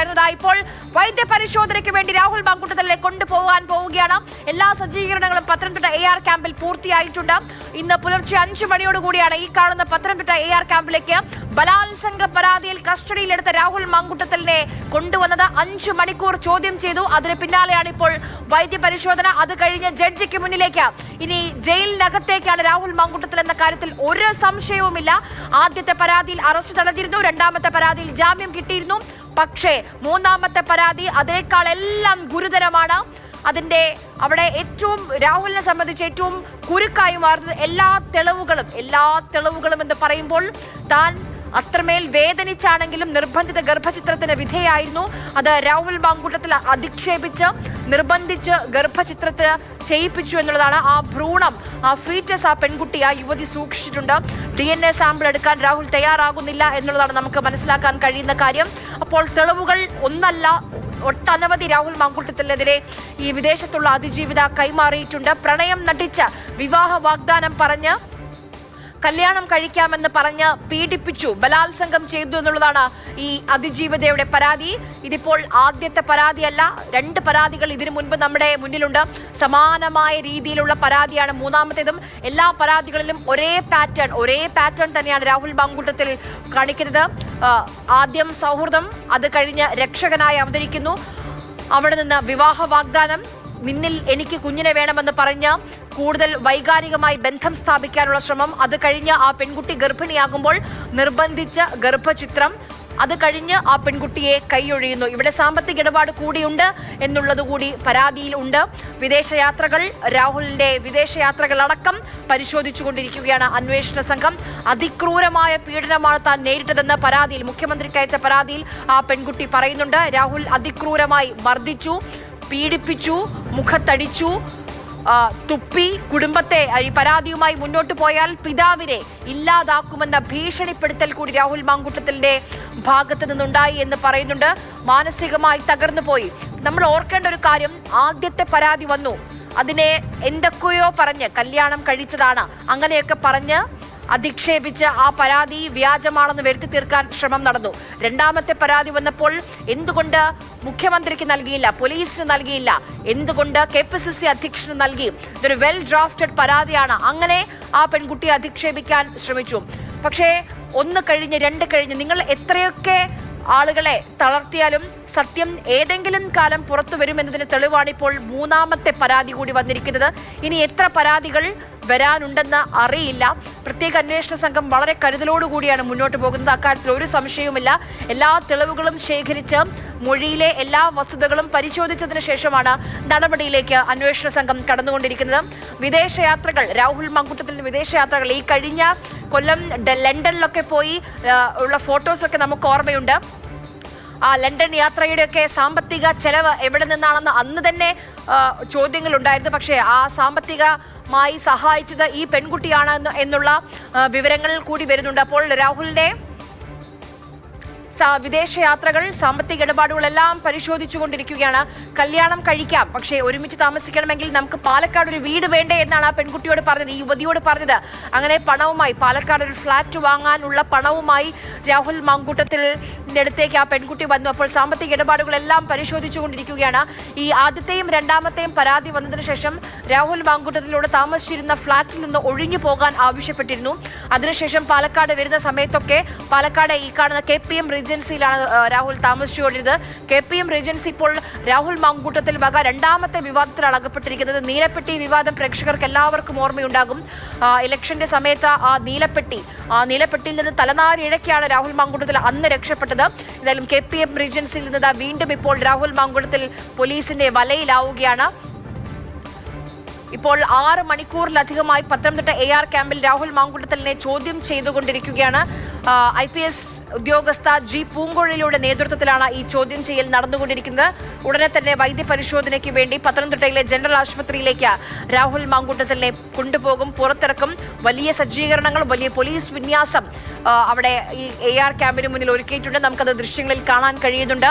പറയുകയായിരുന്നു. ഇപ്പോൾ വൈദ്യപരിശോധനയ്ക്ക് വേണ്ടി രാഹുൽ മാങ്കൂട്ടത്തിലെ കൊണ്ടുപോകാൻ പോവുകയാണ്. എല്ലാ സജ്ജീകരണങ്ങളും പത്തനംതിട്ട AR ക്യാമ്പിൽ പൂർത്തിയായിട്ടുണ്ട്. ഇന്ന് പുലർച്ചെ 5 മണിയോടുകൂടിയാണ് ഈ കാണുന്ന പത്തനംതിട്ട AR ക്യാമ്പിലേക്ക് ബലാത്സംഗ പരാതിയിൽ കസ്റ്റഡിയിലെടുത്ത രാഹുൽ മാങ്കൂട്ടത്തിലിനെ കൊണ്ടുവന്നത്. 5 മണിക്കൂർ ചോദ്യം ചെയ്തു. അതിന് പിന്നാലെയാണ് ഇപ്പോൾ വൈദ്യപരിശോധന. അത് കഴിഞ്ഞ് ജഡ്ജിക്ക് മുന്നിലേക്ക് ഇനി ജയിലിനകത്തേക്കാണ് രാഹുൽ മാങ്കൂട്ടത്തിൽ എന്ന കാര്യത്തിൽ ഒരു സംശയവുമില്ല. ആദ്യത്തെ പരാതിയിൽ അറസ്റ്റ് തടഞ്ഞിരുന്നു, രണ്ടാമത്തെ പരാതിയിൽ ജാമ്യം കിട്ടിയിരുന്നു. പക്ഷേ മൂന്നാമത്തെ പരാതി അതിനേക്കാൾ എല്ലാം ഗുരുതരമാണ്. അതിന്റെ അവിടെ ഏറ്റവും രാഹുലിനെ സംബന്ധിച്ച് ഏറ്റവും കുരുക്കായി മാറുന്നത് എല്ലാ തെളിവുകളും എന്ന് പറയുമ്പോൾ താൻ അത്രമേൽ വേദനിച്ചാണെങ്കിലും നിർബന്ധിത ഗർഭചിത്രത്തിന് വിധേയായിരുന്നു. അത് രാഹുൽ മാങ്കൂട്ടത്തിൽ അധിക്ഷേപിച്ച് നിർബന്ധിച്ച് ഗർഭചിത്രത്തിന് ചെയ്യിപ്പിച്ചു എന്നുള്ളതാണ്. ആ ഭ്രൂണം, ആ ഫീറ്റസ്, ആ പെൺകുട്ടി, ആ യുവതി സൂക്ഷിച്ചിട്ടുണ്ട്. DNA സാമ്പിൾ എടുക്കാൻ രാഹുൽ തയ്യാറാകുന്നില്ല എന്നുള്ളതാണ് നമുക്ക് മനസ്സിലാക്കാൻ കഴിയുന്ന കാര്യം. അപ്പോൾ തെളിവുകൾ ഒന്നല്ല, ഒട്ടനവധി രാഹുൽ മാങ്കൂട്ടത്തിനെതിരെ ഈ വിദേശത്തുള്ള അതിജീവിത കൈമാറിയിട്ടുണ്ട്. പ്രണയം നടിച്ച് വിവാഹ വാഗ്ദാനം പറഞ്ഞ് കല്യാണം കഴിക്കാമെന്ന് പറഞ്ഞ് പീഡിപ്പിച്ചു, ബലാത്സംഗം ചെയ്തു എന്നുള്ളതാണ് ഈ അതിജീവിതയുടെ പരാതി. ഇതിപ്പോൾ ആദ്യത്തെ പരാതിയല്ല, 2 പരാതികൾ ഇതിനു മുൻപ് നമ്മുടെ മുന്നിലുണ്ട്. സമാനമായ രീതിയിലുള്ള പരാതിയാണ് മൂന്നാമത്തേതും. എല്ലാ പരാതികളിലും ഒരേ പാറ്റേൺ തന്നെയാണ് രാഹുൽ മാങ്കൂട്ടത്തിൽ കാണിക്കുന്നത്. ആദ്യം സൗഹൃദം, അത് കഴിഞ്ഞ് രക്ഷകനായി അവതരിക്കുന്നു. അവിടെ നിന്ന് വിവാഹ വാഗ്ദാനം, നിന്നിൽ എനിക്ക് കുഞ്ഞിനെ വേണമെന്ന് പറഞ്ഞ് കൂടുതൽ വൈകാരികമായി ബന്ധം സ്ഥാപിക്കാനുള്ള ശ്രമം, അത് കഴിഞ്ഞ് ആ പെൺകുട്ടി ഗർഭിണിയാകുമ്പോൾ നിർബന്ധിച്ച ഗർഭചിത്രം, അത് കഴിഞ്ഞ് ആ പെൺകുട്ടിയെ കൈയൊഴിയുന്നു. ഇവിടെ സാമ്പത്തിക ഇടപാട് കൂടിയുണ്ട് എന്നുള്ളത് കൂടി പരാതിയിൽ ഉണ്ട്. വിദേശയാത്രകൾ, രാഹുലിന്റെ വിദേശയാത്രകളടക്കം പരിശോധിച്ചുകൊണ്ടിരിക്കുകയാണ് അന്വേഷണ സംഘം. അതിക്രൂരമായ പീഡനമാണ് താൻ നേരിട്ടതെന്ന് പരാതിയിൽ, മുഖ്യമന്ത്രിക്ക് അയച്ച പരാതിയിൽ ആ പെൺകുട്ടി പറയുന്നുണ്ട്. രാഹുൽ അതിക്രൂരമായി മർദ്ദിച്ചു, പീഡിപ്പിച്ചു, മുഖത്തടിച്ചു, തുപ്പി, കുടുംബത്തെ ഈ പരാതിയുമായി മുന്നോട്ട് പോയാൽ പിതാവിനെ ഇല്ലാതാക്കുമെന്ന ഭീഷണിപ്പെടുത്തൽ കൂടി രാഹുൽ മാങ്കൂട്ടത്തിന്റെ ഭാഗത്ത് നിന്നുണ്ടായി എന്ന് പറയുന്നുണ്ട്. മാനസികമായി തകർന്നു പോയി. നമ്മൾ ഓർക്കേണ്ട ഒരു കാര്യം, ആദ്യത്തെ പരാതി വന്നു, അതിനെ എന്തൊക്കെയോ പറഞ്ഞ് കല്യാണം കഴിച്ചതാണ് അങ്ങനെയൊക്കെ പറഞ്ഞ് അധിക്ഷേപിച്ച് ആ പരാതി വ്യാജമാണെന്ന് വരുത്തി തീർക്കാൻ ശ്രമം നടന്നു. രണ്ടാമത്തെ പരാതി വന്നപ്പോൾ എന്തുകൊണ്ട് മുഖ്യമന്ത്രിക്ക് നൽകിയില്ല, പോലീസിന് നൽകിയില്ല, എന്തുകൊണ്ട് KPCC അധ്യക്ഷന് നൽകി, ഇതൊരു വെൽ ഡ്രാഫ്റ്റഡ് പരാതിയാണ്, അങ്ങനെ ആ പെൺകുട്ടിയെ അധിക്ഷേപിക്കാൻ ശ്രമിച്ചു. പക്ഷേ 1 കഴിഞ്ഞ് 2 കഴിഞ്ഞ് നിങ്ങൾ എത്രയൊക്കെ ആളുകളെ തളർത്തിയാലും സത്യം ഏതെങ്കിലും കാലം പുറത്തു വരുമെന്നതിന് തെളിവാണിപ്പോൾ മൂന്നാമത്തെ പരാതി കൂടി വന്നിരിക്കുന്നത്. ഇനി എത്ര പരാതികൾ വരാനുണ്ടെന്ന് അറിയില്ല. പ്രത്യേക അന്വേഷണ സംഘം വളരെ കരുതലോടുകൂടിയാണ് മുന്നോട്ട് പോകുന്നത്. അക്കാര്യത്തിൽ ഒരു സംശയവുമില്ല. എല്ലാ തെളിവുകളും ശേഖരിച്ച് മൊഴിയിലെ എല്ലാ വസ്തുതകളും പരിശോധിച്ചതിന് ശേഷമാണ് നടപടിയിലേക്ക് അന്വേഷണ സംഘം കടന്നുകൊണ്ടിരിക്കുന്നത്. വിദേശയാത്രകൾ, രാഹുൽ മാങ്കൂട്ടത്തിന്റെ വിദേശയാത്രകൾ, ഈ കഴിഞ്ഞ കൊല്ലം ലണ്ടനിലൊക്കെ പോയി ഉള്ള ഫോട്ടോസൊക്കെ നമുക്ക് ഓർമ്മയുണ്ട്. ആ ലണ്ടൻ യാത്രയുടെയൊക്കെ സാമ്പത്തിക ചെലവ് എവിടെ നിന്നാണെന്ന് അന്ന് തന്നെ ചോദ്യങ്ങൾ ഉണ്ടായിരുന്നു. പക്ഷേ ആ സാമ്പത്തികമായി സഹായിച്ചത് ഈ പെൺകുട്ടിയാണ് എന്നുള്ള വിവരങ്ങൾ കൂടി വരുന്നുണ്ട്. അപ്പോൾ രാഹുലിന്റെ വിദേശയാത്രകൾ, സാമ്പത്തിക ഇടപാടുകളെല്ലാം പരിശോധിച്ചുകൊണ്ടിരിക്കുകയാണ്. കല്യാണം കഴിക്കാം, പക്ഷേ ഒരുമിച്ച് താമസിക്കണമെങ്കിൽ നമുക്ക് പാലക്കാട് ഒരു വീട് വേണ്ടേ എന്നാണ് ആ പെൺകുട്ടിയോട് പറഞ്ഞത്, ഈ യുവതിയോട് പറഞ്ഞത്. അങ്ങനെ പണവുമായി, പാലക്കാട് ഒരു ഫ്ലാറ്റ് വാങ്ങാനുള്ള പണവുമായി രാഹുൽ മാങ്കൂട്ടത്തിന്റെ അടുത്തേക്ക് ആ പെൺകുട്ടി വന്നു. അപ്പോൾ സാമ്പത്തിക ഇടപാടുകളെല്ലാം പരിശോധിച്ചുകൊണ്ടിരിക്കുകയാണ്. ഈ ആദ്യത്തെയും രണ്ടാമത്തെയും പരാതി വന്നതിന് ശേഷം രാഹുൽ മാങ്കൂട്ടത്തിലൂടെ താമസിച്ചിരുന്ന ഫ്ളാറ്റിൽ നിന്ന് ഒഴിഞ്ഞു പോകാൻ ആവശ്യപ്പെട്ടിരുന്നു. അതിനുശേഷം പാലക്കാട് വരുന്ന സമയത്തൊക്കെ പാലക്കാട് ഈ കാണുന്ന KPM റീജൻസിയിലാണ് രാഹുൽ താമസിച്ചുകൊണ്ടിരുന്നത്. KPM റീജൻസി ഇപ്പോൾ രാഹുൽ മാങ്കൂട്ടത്തിൽ വക രണ്ടാമത്തെ വിവാദത്തിലാണ് അകപ്പെട്ടിരിക്കുന്നത്. നീലപ്പെട്ടി വിവാദം പ്രേക്ഷകർക്ക് എല്ലാവർക്കും ഓർമ്മയുണ്ടാകും. ഇലക്ഷന്റെ സമയത്ത് ആ നീലപ്പെട്ടിയിൽ നിന്ന് തലനാരി ഇഴക്കിയാണ് രാഹുൽ മാങ്കൂട്ടത്തിൽ അന്ന് രക്ഷപ്പെട്ടത്. എന്തായാലും KPM റീജൻസിയിൽ നിന്ന് വീണ്ടും ഇപ്പോൾ രാഹുൽ മാങ്കൂട്ടത്തിൽ പോലീസിന്റെ വലയിലാവുകയാണ്. ഇപ്പോൾ 6 മണിക്കൂറിലധികമായി പത്തനംതിട്ട AR ക്യാമ്പിൽ രാഹുൽ മാങ്കൂട്ടത്തിലിനെ ചോദ്യം ചെയ്തുകൊണ്ടിരിക്കുകയാണ്. IPS ഉദ്യോഗസ്ഥ G പൂങ്കോഴിയുടെ നേതൃത്വത്തിലാണ് ഈ ചോദ്യം ചെയ്യൽ നടന്നുകൊണ്ടിരിക്കുന്നത്. ഉടനെ തന്നെ വൈദ്യപരിശോധനയ്ക്ക് വേണ്ടി പത്തനംതിട്ടയിലെ ജനറൽ ആശുപത്രിയിലേക്ക് രാഹുൽ മാങ്കൂട്ടത്തിലിനെ കൊണ്ടുപോകും, പുറത്തിറക്കും. വലിയ സജ്ജീകരണങ്ങൾ, വലിയ പോലീസ് വിന്യാസം അവിടെ ഈ AR ക്യാമ്പിന് മുന്നിൽ ഒരുക്കിയിട്ടുണ്ട്. നമുക്കത് ദൃശ്യങ്ങളിൽ കാണാൻ കഴിയുന്നുണ്ട്.